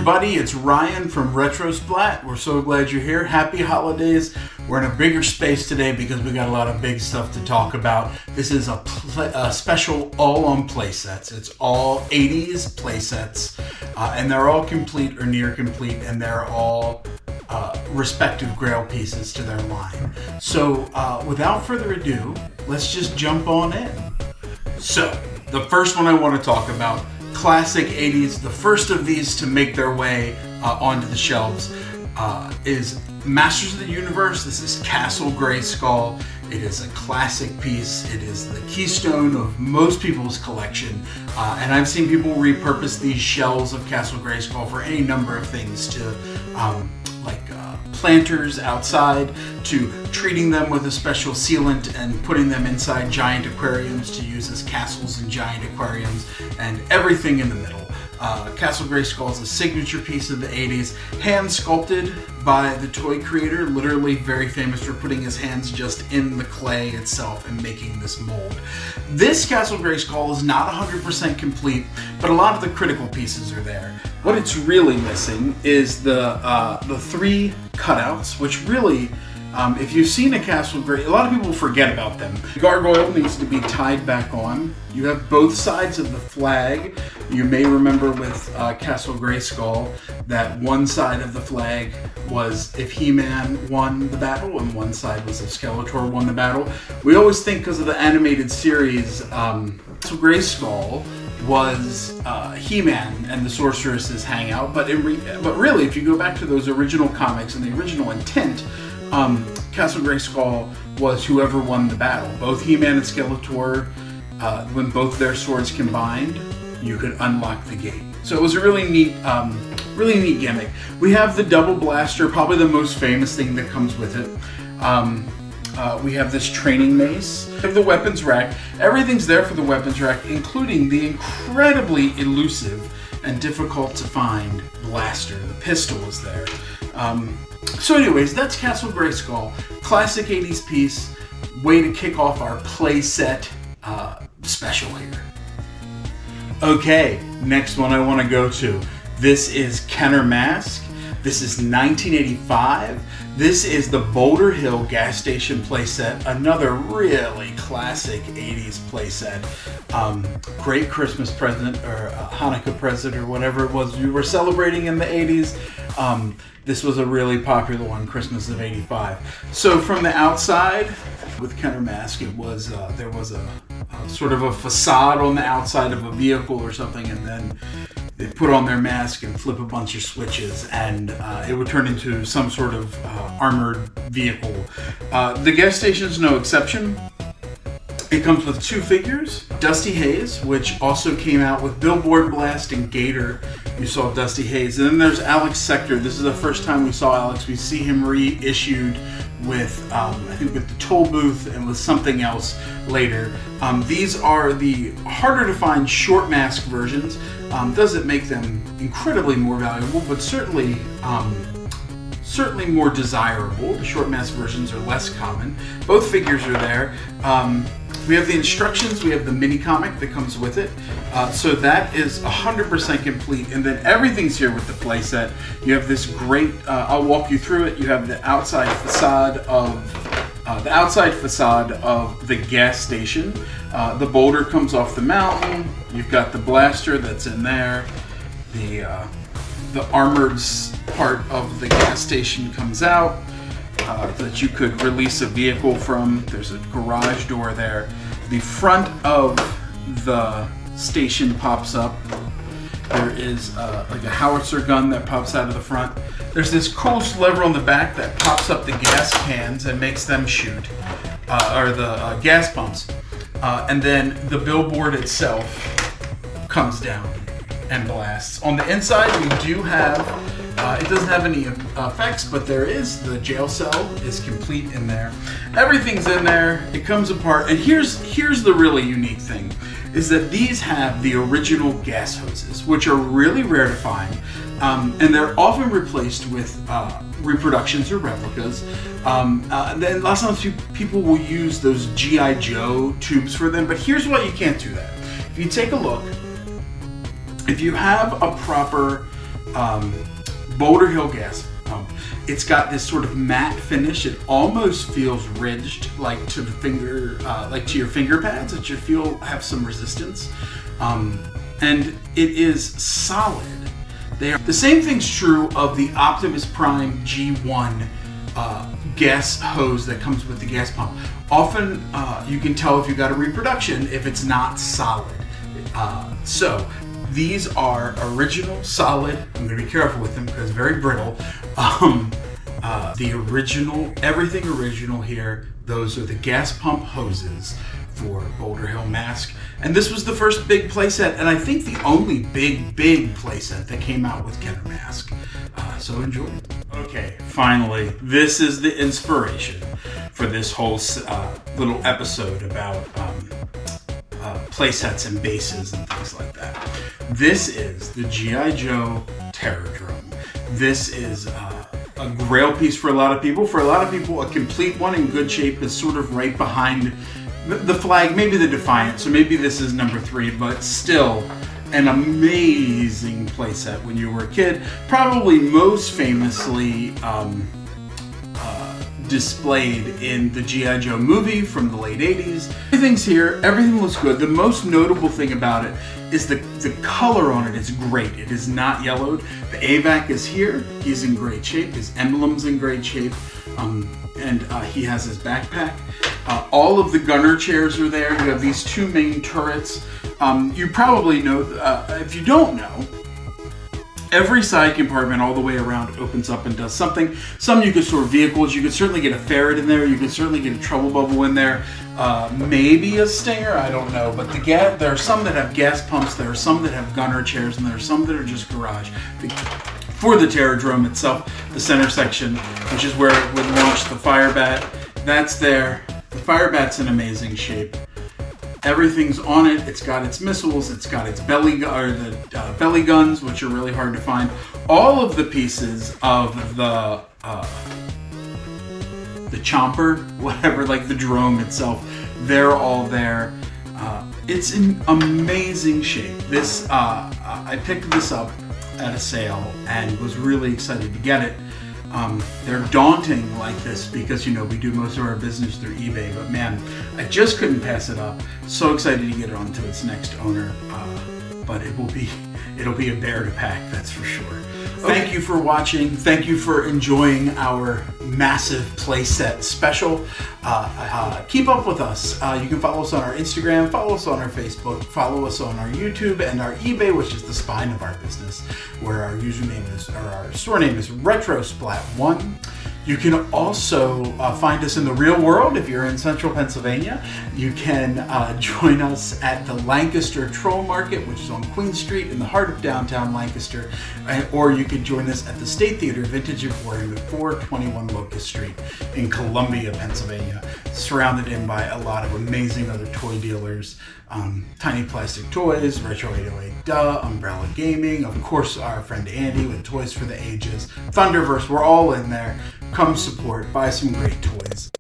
everybody, it's Ryan from Retrosplat. We're so glad you're here. Happy holidays. We're in a bigger space today because we got a lot of big stuff to talk about. This is a special all on playsets. It's all 80s playsets, and they're all complete or near complete, and they're all respective grail pieces to their line. So without further ado, let's just jump on in. So the first one I want to talk about, classic 80s, the first of these to make their way onto the shelves is Masters of the Universe. This is Castle Grayskull. It is a classic piece. It is the keystone of most people's collection, and I've seen people repurpose these shells of Castle Grayskull for any number of things, to planters outside, to treating them with a special sealant and putting them inside giant aquariums to use as castles in giant aquariums, and everything in the middle. Castle Grayskull is a signature piece of the 80s, hand sculpted by the toy creator, literally very famous for putting his hands just in the clay itself and making this mold. This Castle Grayskull is not 100% complete, but a lot of the critical pieces are there. What it's really missing is the three cutouts, which really, if you've seen a Castle Grayskull, a lot of people forget about them. The gargoyle needs to be tied back on. You have both sides of the flag. You may remember with Castle Grayskull that one side of the flag was if He-Man won the battle, and one side was if Skeletor won the battle. We always think, because of the animated series, Castle Grayskull was He-Man and the Sorceress's hangout, but really, if you go back to those original comics and the original intent, Castle Grayskull was whoever won the battle. Both He-Man and Skeletor, when both their swords combined, you could unlock the gate. So it was a really neat gimmick. We have the double blaster, probably the most famous thing that comes with it. We have this training mace. We have the weapons rack. Everything's there for the weapons rack, including the incredibly elusive and difficult to find blaster. The pistol is there. So anyways, that's Castle Grayskull. Classic 80s piece. Way to kick off our playset special here. Okay, next one I want to go to. This is Kenner Mask. This is 1985. This is the Boulder Hill gas station playset. Another really classic 80s playset. Great Christmas present, or Hanukkah present, or whatever it was you were celebrating in the 80s. This was a really popular one, Christmas of '85. So from the outside, with Kenner Mask, it was there was a sort of a facade on the outside of a vehicle or something, and then they put on their mask and flip a bunch of switches, and it would turn into some sort of armored vehicle. The gas station is no exception. It comes with two figures, Dusty Hayes, which also came out with Billboard Blast and Gator. You saw Dusty Hayes. And then there's Alex Sector. This is the first time we saw Alex. We see him reissued with, I think, with the Toll Booth and with something else later. These are the harder to find short mask versions. Doesn't make them incredibly more valuable, but certainly more desirable. The short mask versions are less common. Both figures are there. We have the instructions, we have the mini comic that comes with it. So that is 100% complete, and then everything's here with the playset. You have this great, I'll walk you through it. You have the outside facade of the gas station. The boulder comes off the mountain. You've got the blaster that's in there. The armored part of the gas station comes out. That you could release a vehicle from. There's a garage door there. The front of the station pops up. There is like a howitzer gun that pops out of the front. There's this cool lever on the back that pops up the gas cans and makes them shoot, or the gas pumps. And then the billboard itself comes down and blasts. On the inside, we do have, it doesn't have any effects, but there is, the jail cell is complete in there. Everything's in there, it comes apart, and here's the really unique thing, is that these have the original gas hoses, which are really rare to find, and they're often replaced with reproductions or replicas. Then lots of times people will use those G.I. Joe tubes for them, but here's why you can't do that. If you take a look, if you have a proper Boulder Hill gas pump. It's got this sort of matte finish. It almost feels ridged, like to the finger, like to your finger pads, that you feel have some resistance. And it is solid. The same thing's true of the Optimus Prime G1 gas hose that comes with the gas pump. Often you can tell if you got a reproduction if it's not solid. So these are original, solid. I'm going to be careful with them because very brittle. The original, everything original here. Those are the gas pump hoses for Boulder Hill Mask. And this was the first big playset, and I think the only big playset that came out with Kenner Mask. So enjoy. Okay, finally, this is the inspiration for this whole little episode about playsets and bases and things like that. This is the G.I. Joe Terror Drome. This is a grail piece for a lot of people. For a lot of people, a complete one in good shape is sort of right behind the flag, maybe the Defiant, so maybe this is number 3, but still an amazing playset when you were a kid. Probably most famously displayed in the G.I. Joe movie from the late 80s. Everything's here, everything looks good. The most notable thing about it is the color on it is great. It is not yellowed. The AVAC is here, he's in great shape, his emblem's in great shape, and he has his backpack. All of the gunner chairs are there. You have these 2 main turrets. You probably know, if you don't know, every side compartment all the way around opens up and does something. Some you could store vehicles. You could certainly get a ferret in there. You could certainly get a trouble bubble in there. Maybe a stinger, I don't know. But there are some that have gas pumps. There are some that have gunner chairs, and there are some that are just garage. For the Terror Drome itself, the center section, which is where it would launch the fire bat, that's there. The fire bat's in amazing shape. Everything's on it. It's got its missiles. It's got its belly guns, which are really hard to find. All of the pieces of the chomper, whatever, like the drome itself, they're all there. It's in amazing shape. This I picked this up at a sale and was really excited to get it. They're daunting like this because, you know, we do most of our business through eBay, but man, I just couldn't pass it up. So excited to get it on to its next owner, but it'll be a bear to pack, that's for sure. Thank you for watching. Thank you for enjoying our massive playset special. Keep up with us. You can follow us on our Instagram, follow us on our Facebook, follow us on our YouTube and our eBay, which is the spine of our business, where our username is, or our store name is RetroSplat1. You can also find us in the real world if you're in central Pennsylvania. You can join us at the Lancaster Troll Market, which is on Queen Street in the heart of downtown Lancaster, or you can join us at the State Theater Vintage Emporium at 421 Locust Street in Columbia, Pennsylvania, surrounded in by a lot of amazing other toy dealers. Tiny Plastic Toys, Retro 808 Umbrella Gaming, of course our friend Andy with Toys for the Ages, Thunderverse, we're all in there. Come support, buy some great toys.